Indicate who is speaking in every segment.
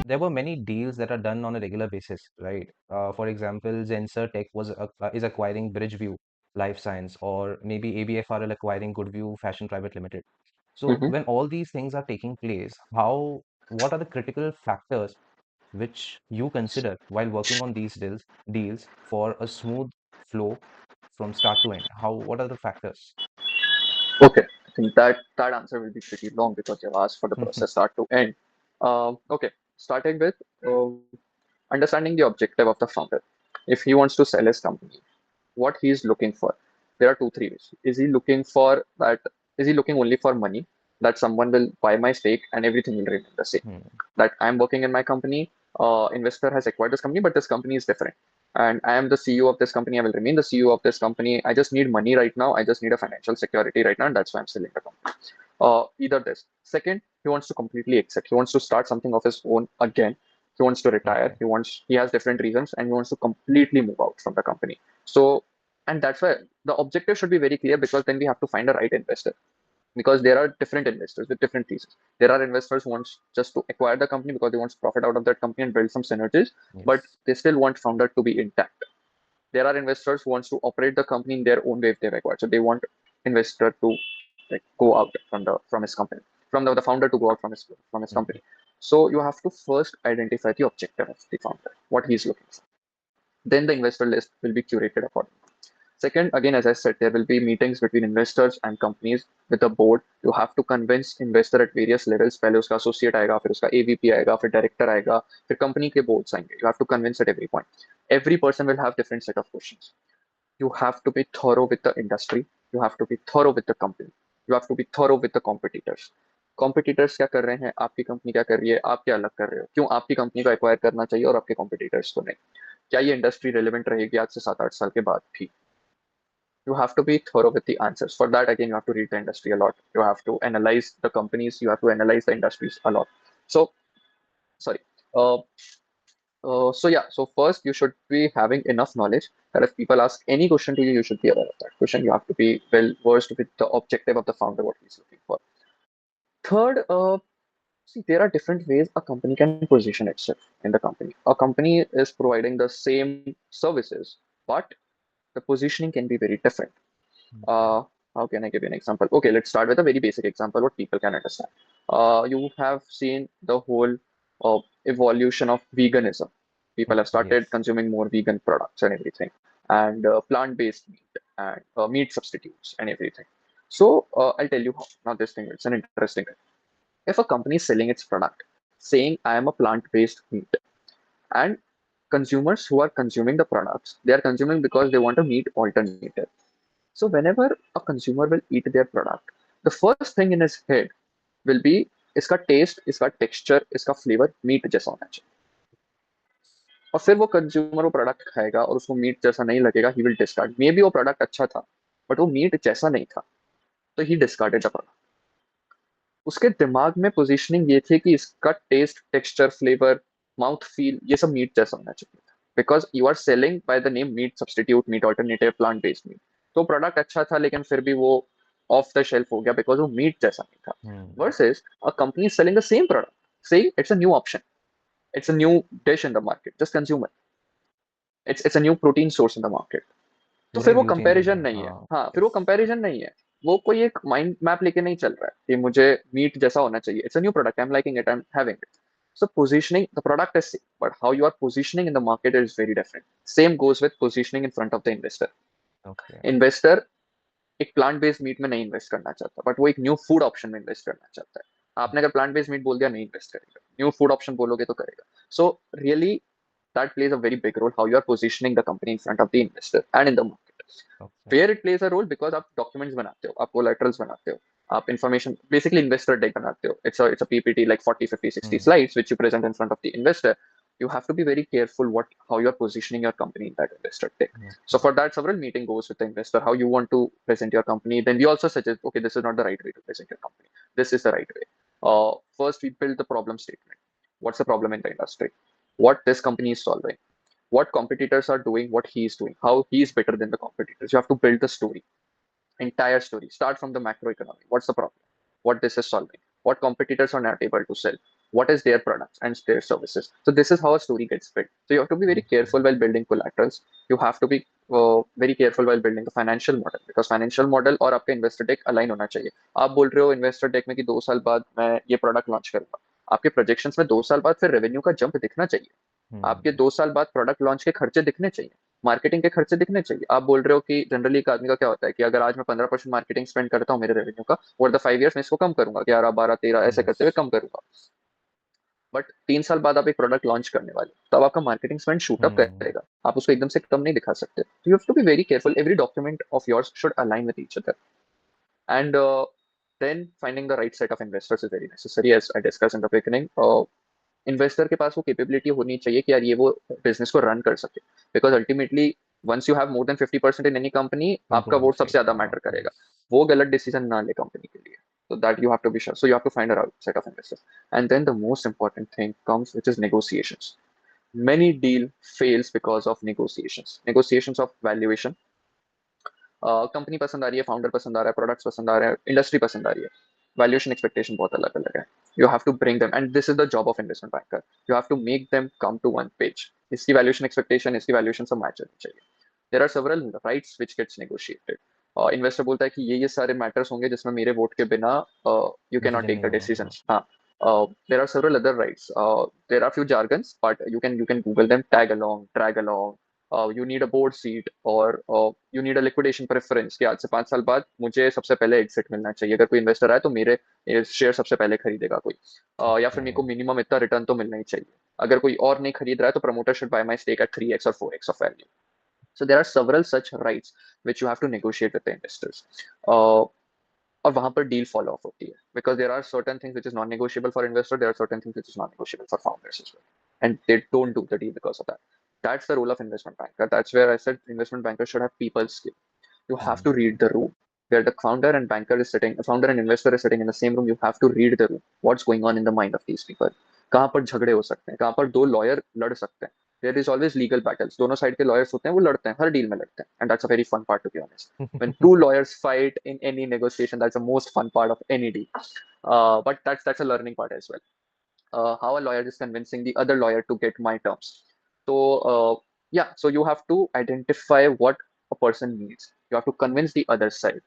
Speaker 1: There were many deals that are done on a regular basis, right? For example, Zensar Tech is acquiring Bridgeview Life Science, or maybe ABFRL acquiring Goodview Fashion Private Limited. So
Speaker 2: Mm-hmm.
Speaker 1: when all these things are taking place, what are the critical factors which you consider while working on these deals for a smooth flow from start to end? What are the factors?
Speaker 2: Okay, I think that answer will be pretty long because you've asked for the process start to end. Okay, starting with understanding the objective of the founder. If he wants to sell his company, what he is looking for. There are two, three ways. Is he looking for that? Is he looking only for money that someone will buy my stake and everything will remain the same?
Speaker 1: Hmm.
Speaker 2: That I'm working in my company, investor has acquired this company, but this company is different. And I am the CEO of this company. I will remain the CEO of this company. I just need money right now. I just need a financial security right now, and that's why I'm selling the company. Either this. Second, he wants to completely exit. He wants to start something of his own again. He wants to retire.
Speaker 1: Okay.
Speaker 2: He has different reasons, and he wants to completely move out from the company. So, and that's why the objective should be very clear, because then we have to find a right investor, because there are different investors with different theses. There are investors who want just to acquire the company because they want profit out of that company and build some synergies, but
Speaker 1: Yes.
Speaker 2: they still want founder to be intact. There are investors who wants to operate the company in their own way if they've acquired. So they want investor to like go out from his company, from the founder to go out from his company.
Speaker 1: Mhm.
Speaker 2: So you have to first identify the objective of the founder, what he's looking for. Then the investor list will be curated accordingly. Second, again, as I said, there will be meetings between investors and companies with the board. You have to convince investor at various levels. पहले उसका associate आएगा, फिर उसका AVP आएगा, फिर director आएगा, फिर company के boards आएंगे. You have to convince at every point. Every person will have different set of questions. You have to be thorough with the industry. You have to be thorough with the company. You have to be thorough with the competitors. Competitors क्या कर रहे हैं, आपकी company क्या कर रही है, आप क्या अलग कर रहे हो, क्यों आपकी कंपनी को एक्वायर करना चाहिए और आपके कॉम्पिटिटर्स को नहीं, क्या ये इंडस्ट्री रेलिवेंट रहेगी आज से 7-8 साल के बाद भी. You have to be thorough with the answers. For that, again, you have to read the industry a lot. You have to analyze the companies. You have to analyze the industries a lot. So, sorry. Uh, so yeah. So first, you should be having enough knowledge that if people ask any question to you, you should be aware of that question. You have to be well versed with the objective of the founder, what he's looking for. Third, see, there are different ways a company can position itself in the company. A company is providing the same services, but the positioning can be very different.
Speaker 1: Okay.
Speaker 2: Uh, how can I give you an example? Okay, let's start with a very basic example, what people can understand. You have seen the whole evolution of veganism. People have started
Speaker 1: Yes.
Speaker 2: consuming more vegan products and everything, and plant-based meat and meat substitutes and everything. So I'll tell you how. Now this thing, it's an interesting thing. If a company is selling its product, saying I am a plant-based meat, and consumers who are consuming the products, they are consuming because they want a meat alternative. So whenever a consumer will eat their product, the first thing in his head will be इसका test, इसका texture, इसका flavour meet जैसा होना चाहिए. और फिर वो consumer वो प्रोडक्ट खाएगा और उसको मीट जैसा नहीं लगेगा, he will discard. May be वो प्रोडक्ट अच्छा था, बट वो मीट जैसा नहीं था, तो ही डिस्कार्डेड द प्रोडक्ट. उसके दिमाग में पोजीशनिंग ये थी कि इसका test, texture, flavour, mouth feel, ये सब मीट जैसा होना चाहिए था, because you are selling by the name meat substitute, meat alternative, plant based meat. तो प्रोडक्ट अच्छा था, लेकिन फिर भी वो ऑफ द शेल्फ हो गया बिकॉज वो मीट जैसा नहीं था.
Speaker 1: Hmm.
Speaker 2: Versus a company selling the same product, saying it's a new option, it's a new dish in the market, just consume it, it's a new protein source in the market. तो
Speaker 1: पूरा
Speaker 2: फिर
Speaker 1: ही
Speaker 2: वो
Speaker 1: view change हो
Speaker 2: comparison
Speaker 1: गया,
Speaker 2: नहीं है.
Speaker 1: हाँ.
Speaker 2: हाँ, फिर वो
Speaker 1: यस.
Speaker 2: कंपैरिजन नहीं है. वो कोई एक माइंड मैप लेके नहीं चल रहा है कि मुझे मीट जैसा होना चाहिए. It's a new product, I am liking it, I am having it. So positioning, the product is same, but how you are positioning in the market is very different. Same goes with positioning in front of the investor.
Speaker 1: Okay.
Speaker 2: Investor एक plant based meet में नहीं invest करना चाहता, but वो एक new food option में invest करना चाहता है. आपने अगर प्लांट बेस्ड मीट बोल दिया, नहीं इन्वेस्ट करेगा. न्यू फूड ऑप्शन बोलोगे तो करेगा. So really that plays a very big role how you are positioning the company in front of the investor and in the market.
Speaker 1: Okay.
Speaker 2: Where it plays a role because आप documents बनाते हो, आप collaterals बनाते हो, आप information, basically investor deck बनाते हो. It's a PPT like 40, 50, 60
Speaker 1: Hmm.
Speaker 2: slides which you present in front of the investor. You have to be very careful how you're positioning your company in that investor deck. So
Speaker 1: Okay.
Speaker 2: for that, several meeting goes with the investor, how you want to present your company. Then we also suggest, okay, this is not the right way to present your company. This is the right way. First, we build the problem statement. What's the problem in the industry? What this company is solving? what competitors are doing, what he is doing, how he is better than the competitors. You have to build the story, entire story. Start from the macroeconomy. What's the problem? What this is solving? What competitors are not able to sell? What is their products and their services? So this is how a story gets built. So you have to be very
Speaker 1: Okay.
Speaker 2: careful while building collaterals. You have to be very careful while building the financial model, because financial model और आपका investor deck align होना चाहिए. आप बोल रहे हो investor deck में कि 2 साल बाद मैं ये product launch करूंगा. आपके projections में 2 साल बाद फिर revenue का jump दिखना चाहिए. आपके
Speaker 1: Hmm.
Speaker 2: 2 साल बाद प्रोडक्ट लॉन्च के खर्चे दिखने चाहिए, मार्केटिंग के खर्चे दिखने चाहिए. आप बोल रहे हो कि जनरली एक आदमी का क्या होता है कि अगर आज मैं 15% मार्केटिंग स्पेंड करता हूँ मेरे रेवेन्यू का, ओवर द 5 ईयर्स में इसको कम करूंगा, 11, 12, 13 ऐसे करते हुए
Speaker 1: Yes.
Speaker 2: कम करूंगा. बट 3 साल बाद आप एक प्रोडक्ट लॉन्च करने वाले, तब आपका marketing spend shoot up
Speaker 1: Hmm.
Speaker 2: करेगा. आप उसको एकदम से कम नहीं दिखा सकते. You have to be very careful. Every document of yours should align with each other. And then finding the right set of investors is very necessary, as I discussed in the beginning. Investor के पास वो capability होनी चाहिए कि यार ये वो business को run कर सके, because ultimately once you have more than 50% in any company, आपका
Speaker 1: Control
Speaker 2: वोट
Speaker 1: of
Speaker 2: सबसे
Speaker 1: it.
Speaker 2: ज्यादा मैटर करेगा.
Speaker 1: Yes.
Speaker 2: वो गलत डिसीजन ना ले कंपनी के लिए. So that you have to be sure. So you have to find a right set of investors. And then the most important thing comes, which is negotiations. Many deal fails because of negotiations. Negotiations of valuation. Company पसंद आ रही है, founder पसंद आ रहा है, products पसंद आ रहे हैं, industry पसंद आ रही है, वैल्यूएशन एक्सपेक्टेशन बहुत अलग अलग है. You have to bring them, and this is the job of investment banker. You have to make them come to one page. इसकी वैल्यूएशन एक्सपेक्टेशन, इसकी वैल्यूएशन सब मैच होनी चाहिए. There are several rights which gets negotiated. Investor बोलता है कि ये सारे मैटर्स होंगे जिसमें मेरे वोट के बिना you can not
Speaker 1: decision
Speaker 2: take
Speaker 1: नहीं
Speaker 2: द
Speaker 1: होगा, हाँ.
Speaker 2: डिसीजंस. हाँ. There are several other rights. There are few jargons, but you can Google them. Tag along, drag along. You need a board seat, or you need a liquidation preference कि आज से 5 साल बाद मुझे सबसे पहले एग्जिट मिलना चाहिए. अगर कोई इन्वेस्टर आए तो मेरे शेयर सबसे पहले खरीदेगा कोई. या फिर मेरे को
Speaker 1: Okay.
Speaker 2: मिनिमम इतना रिटर्न तो मिलना ही चाहिए. अगर कोई और नहीं खरीद रहा है तो promoter should buy my stake at 3x or 4x of value. So there are several such rights which you have to negotiate with the investors. Uh, और वहां पर डील फॉलो ऑफ होती है, because there are certain things which is non negotiable for investor, there are certain things which is non negotiable for founders as well, and they don't do the deal because of that. That's the role of investment banker. That's where I said investment banker should have people skill. You have to
Speaker 1: Hmm.
Speaker 2: read the room where the founder and banker is sitting, the founder and investor is sitting in the same room. You have to read the room, what's going on in the mind of these people. कहाँ पर झगड़े हो सकते हैं, कहाँ पर दो lawyer लड़ सकते हैं. There is always legal battles. दोनों साइड के लॉयर्स होते हैं, वो लड़ते हैं, हर डील में लड़ते हैं, and that's a very fun part to be honest. When two lawyers fight in any negotiation, that's the most fun part of any deal. But that's a learning part as well. How a lawyer is convincing the other lawyer to get my terms. So yeah, so you have to identify what a person needs. You have to convince the other side.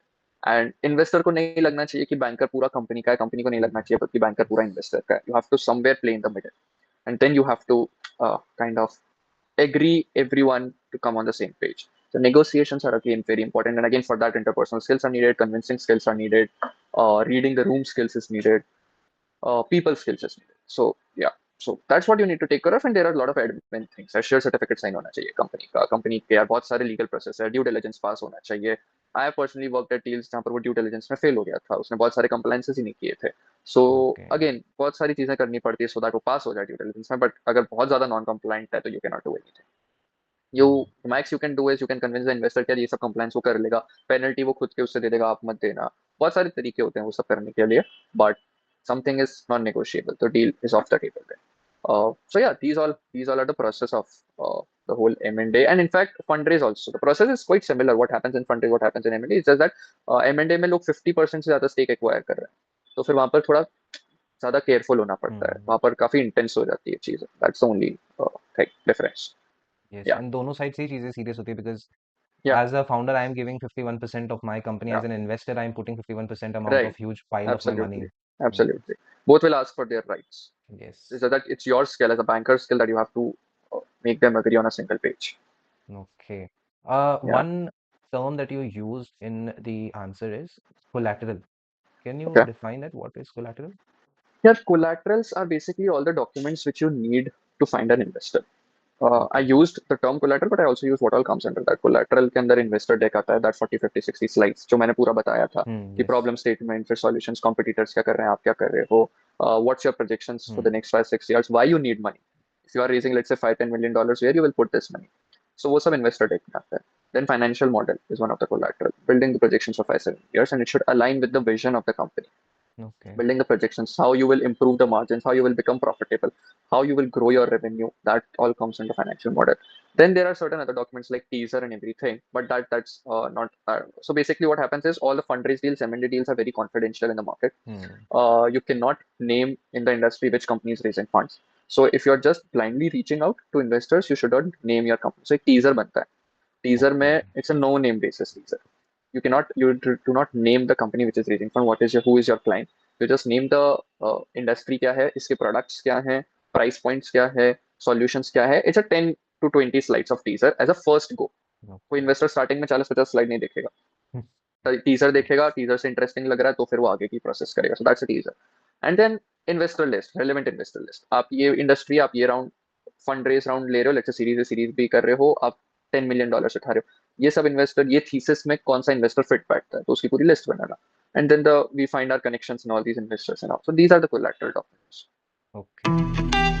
Speaker 2: And investor को नहीं लगना चाहिए कि banker पूरा company का है, company को नहीं लगना चाहिए कि बैंकर पूरा इन्वेस्टर का है. You have to somewhere play in the middle, and then you have to kind of agree everyone to come on the same page. So negotiations are again very important, and again for that interpersonal skills are needed, convincing skills are needed, reading the room skills is needed, people skills is needed. So yeah, so that's what you need to take care of, and there are a lot of admin things. Share certificate sign होना चाहिए company का, company के यार बहुत सारे legal process है, due diligence पास होना चाहिए. I have personally worked eight deals जहाँ पर वो ड्यू डिलिजेंस में फेल हो गया था, उसने बहुत सारे कंप्लायंसेस ही नहीं किए थे. सो
Speaker 1: Okay.
Speaker 2: अगेन बहुत सारी चीजें करनी पड़ती है सो दैट वो पास हो जाए ड्यू डिलिजेंस में, बट अगर बहुत ज्यादा नॉन कंप्लायंट है तो you can not do anything. You max you can do is you can convince the investor कि यार ये सब कंप्लायंस वो कर लेगा, पेनल्टी वो खुद के उससे दे देगा, आप मत देना. बहुत सारे तरीके होते हैं वो सब करने के लिए, but something is non-negotiable. The deal is off the table then. So yeah, these all are the process of the whole M&A, and in fact fundraise also. The process is quite similar. What happens in fundraise, what happens in M&A. It's just that M&A में लोग 50% से ज्यादा stake acquire कर रहे हैं, तो फिर वहां पर थोड़ा ज्यादा केयरफुल होना पड़ता है,
Speaker 1: Hmm.
Speaker 2: वहां पर काफी इंटेंस हो जाती है चीज. That's the only thing difference.
Speaker 1: Yes,
Speaker 2: Yeah,
Speaker 1: and दोनों साइड से ही चीजें सीरियस होती है, because
Speaker 2: yeah,
Speaker 1: as a founder I am giving 51% of my company,
Speaker 2: yeah.
Speaker 1: as an investor I am putting 51% amount
Speaker 2: Right.
Speaker 1: of huge pile of my money.
Speaker 2: Absolutely,
Speaker 1: Hmm.
Speaker 2: absolutely. Both will ask for their rights.
Speaker 1: Yes.
Speaker 2: Is that it's your skill as a banker skill that you have to make them agree on a single page.
Speaker 1: Okay.
Speaker 2: Yeah.
Speaker 1: One term that you used in the answer is collateral. Can you
Speaker 2: Okay.
Speaker 1: define that? What is collateral?
Speaker 2: Yeah, collaterals are basically all the documents which you need to find an investor. I
Speaker 1: Okay.
Speaker 2: used the term collateral, but I also use what all comes under that. Collateral के अंदर investor deck आता है, that 40, 50, 60 slides जो मैंने पूरा बताया था,
Speaker 1: Hmm.
Speaker 2: कि
Speaker 1: Yes.
Speaker 2: problem statement, फिर solutions, competitors क्या कर रहे हैं, आप क्या कर रहे हो, what's your projections for the
Speaker 1: Hmm.
Speaker 2: next 5, 6 years, why you need money. If you are raising, let's say, $5, $10 million, where you will put this money. So वो सब investor deck में आता है. Then financial model is one of the collateral, building the projections for 5, 7 years, and it should align with the vision of the company.
Speaker 1: Okay.
Speaker 2: building the projections, how you will improve the margins, how you will become profitable, how you will grow your revenue. That all comes into financial model. Then there are certain other documents like teaser and everything, but that's not. So basically, what happens is all the fundraise deals, M&A deals are very confidential in the market.
Speaker 1: Hmm.
Speaker 2: You cannot name in the industry which company is raising funds. So if you're just blindly reaching out to investors, you should not name your company. So एक teaser बनता है. Teaser
Speaker 1: Okay.
Speaker 2: में it's a no name basis teaser. You do not name the company which is raising fund. What is your who is your client? You just name the industry क्या है, इसके products क्या हैं, price points क्या है, solutions क्या है. It's a 10 to 20 slides of teaser as a first go. कोई
Speaker 1: Okay.
Speaker 2: इन्वेस्टर स्टार्टिंग में 40-50 स्लाइड नहीं देखेगा. टीजर देखेगा, टीजर से इंटरेस्टिंग लग रहा है तो फिर वो आगे की प्रोसेस करेगा. So that's a teaser. And then investor list, relevant investor list. आप ये इंडस्ट्री, आप ये राउंड फंड रेज राउंड ले रहे हो, let's say series A series B कर रहे हो, आप $10 million उठा रहे हो. ये सब इन्वेस्टर, ये थीसिस में कौन सा इन्वेस्टर फिट बैठता है, तो उसकी पूरी लिस्ट बनाना. And then the we find our connections in all these investors and all. So these are the collateral documents.
Speaker 1: Okay.